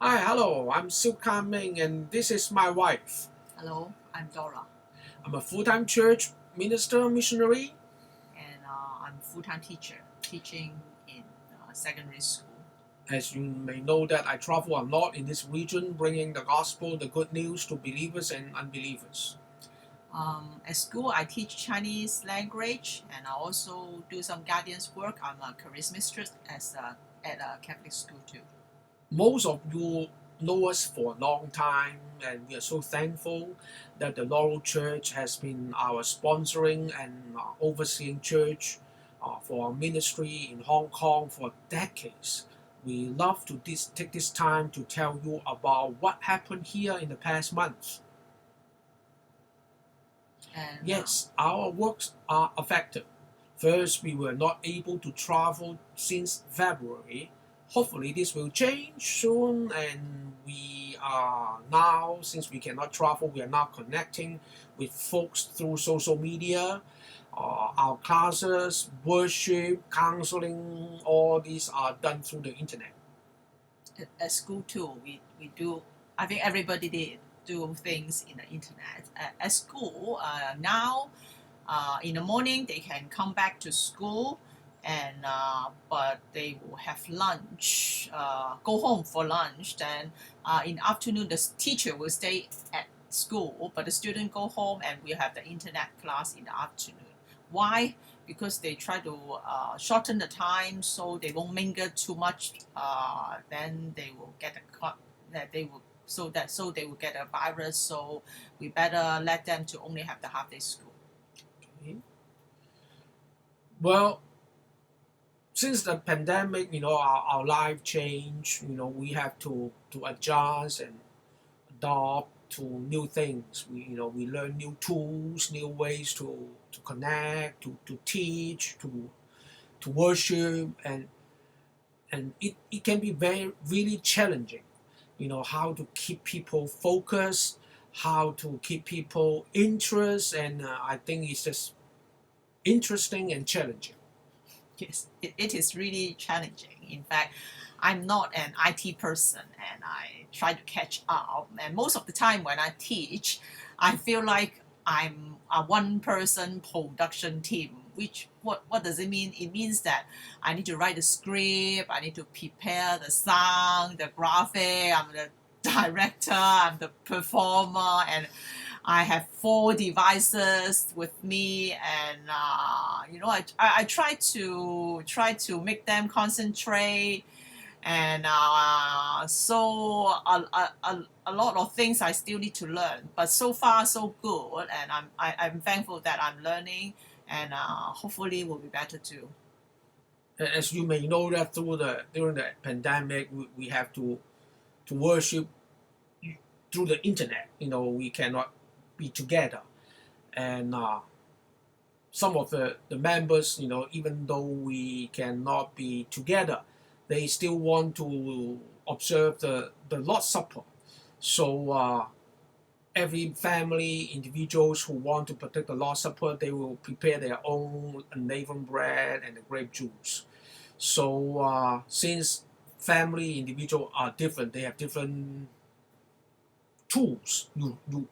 Hi, hello, I'm Siu Ming and this is my wife. Hello, I'm Dora, I'm a full-time church minister missionary. and I'm a full-time teacher, teaching in secondary school. As you may know that I travel a lot in this region bringing the gospel, the good news to believers and unbelievers. At school, I teach Chinese language, and I also do some guardians work. I'm a charisma mistress at a Catholic school too. Most of you know us for a long time and we are so thankful that the Laurel Church has been our sponsoring and overseeing church for our ministry in Hong Kong for decades. We love to take this time to tell you about what happened here in the past months. And Yes, our works are affected. First, we were not able to travel since February. Hopefully, this will change soon, and we are now, since we cannot travel, we are now connecting with folks through social media. Our classes, worship, counseling, all these are done through the internet. at school too, we do. I think everybody did do things in the internet. At school now, in the morning they can come back to school, and but they will have lunch, go home for lunch. Then in the afternoon, the teacher will stay at school, but the student go home, and we have the internet class in the afternoon. Why? Because they try to shorten the time so they won't mingle too much. Then they will get that they will so they will get a virus. So we better let them to only have the half day school. Okay. Well, since the pandemic, our life changed. We have to adjust and adopt to new things. We learn new tools, new ways to connect, to teach, to worship, and it can be very really challenging. How to keep people focused, how to keep people interest, and I think it's just interesting and challenging. Yes, it is really challenging. In fact, I'm not an IT person, and I try to catch up. And most of the time when I teach, I feel like I'm a one person production team. Which what does it mean? It means that I need to write the script, I need to prepare the sound, the graphic, I'm the director, I'm the performer, and I have four devices with me, and I try to make them concentrate, and a lot of things I still need to learn. But so far so good, and I'm thankful that I'm learning, and hopefully will be better too. As you may know that during the pandemic, we have to worship through the internet. We cannot be together, and some of the members, even though we cannot be together, they still want to observe the Lord's Supper. So every family, individuals who want to partake the Lord's Supper, they will prepare their own unleavened bread and the grape juice. So since family, individual are different, they have different tools,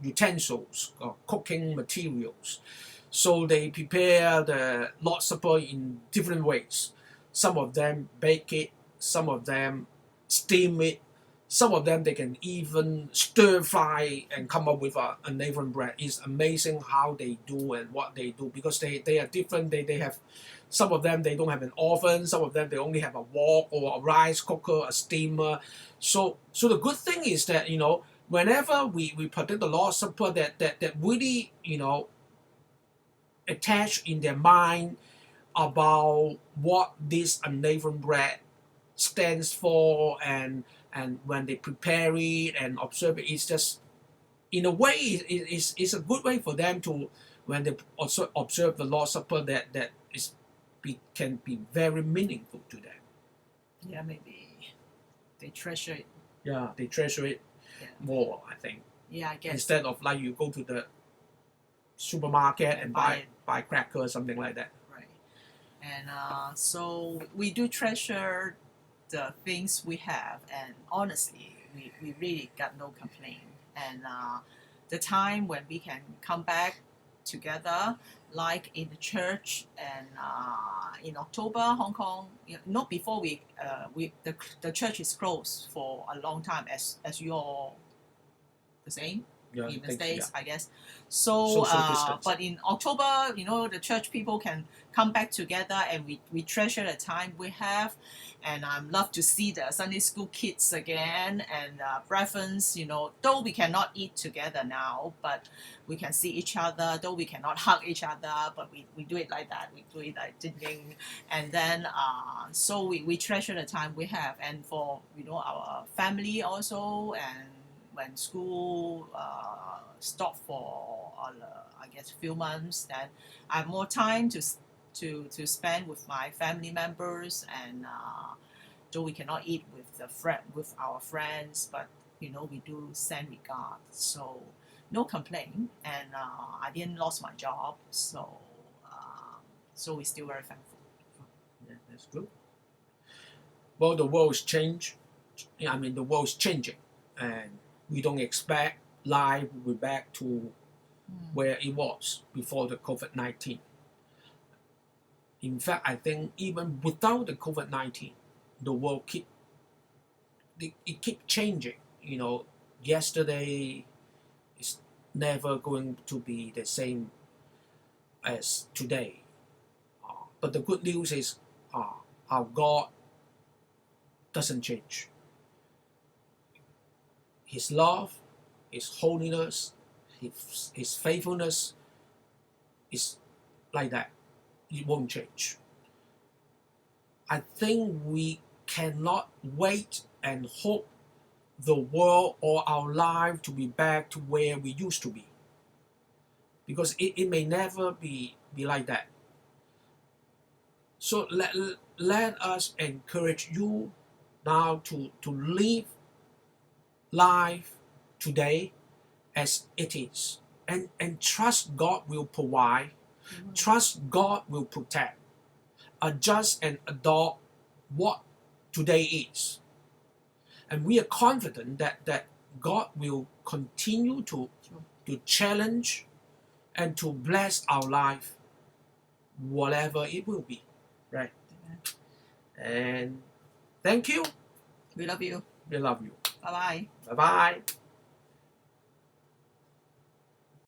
utensils, cooking materials. So they prepare the Lord's Supper in different ways. Some of them bake it, some of them steam it, some of them they can even stir fry and come up with a unleavened bread. It's amazing how they do and what they do because they are different. They have some of them they don't have an oven, some of them they only have a wok or a rice cooker, a steamer. So the good thing is that whenever we partake the Lord's Supper, that really attach in their mind about what this unleavened bread stands for, and when they prepare it and observe it, it's just in a way it's a good way for them to when they also observe the Lord's Supper that can be very meaningful to them. Yeah, maybe they treasure it. Yeah, they treasure it Yeah, more, I think. yeah, I guess. Instead of like you go to the supermarket and buy buy it. buy crackers, something like that. Right. And so we do treasure the things we have, and honestly we really got no complaint. And the time when we can come back together, like in the church, and in October, Hong Kong, not before the church is closed for a long time, as you all the same in the States, I guess. So, but in October, the church people can come back together, and we treasure the time we have. And I'm love to see the Sunday school kids again, and breakfast, though we cannot eat together now, but we can see each other, though we cannot hug each other, but we do it like that. We do it like ding ding. And then, so we treasure the time we have. And for, our family also, and when school stopped for I guess a few months, then I have more time to spend with my family members. And though we cannot eat with our friends, but we do send regards. So no complaint. And I didn't lost my job, so we're still very thankful. Yeah, that's good. Well, the world's changed. I mean, the world's changing, and we don't expect life will be back to where it was before the COVID-19. In fact, I think even without the COVID-19, the world keep changing. Yesterday is never going to be the same as today. But the good news is our God doesn't change. His love, His holiness, His faithfulness is like that. It won't change. I think we cannot wait and hope the world or our life to be back to where we used to be, because it may never be like that. So let us encourage you now to live life today as it is, and trust God will provide, trust God will protect, adjust and adopt what today is. And we are confident that God will continue to challenge and to bless our life, whatever it will be, right? And thank you. We love you. We love you. Bye-bye. Bye-bye.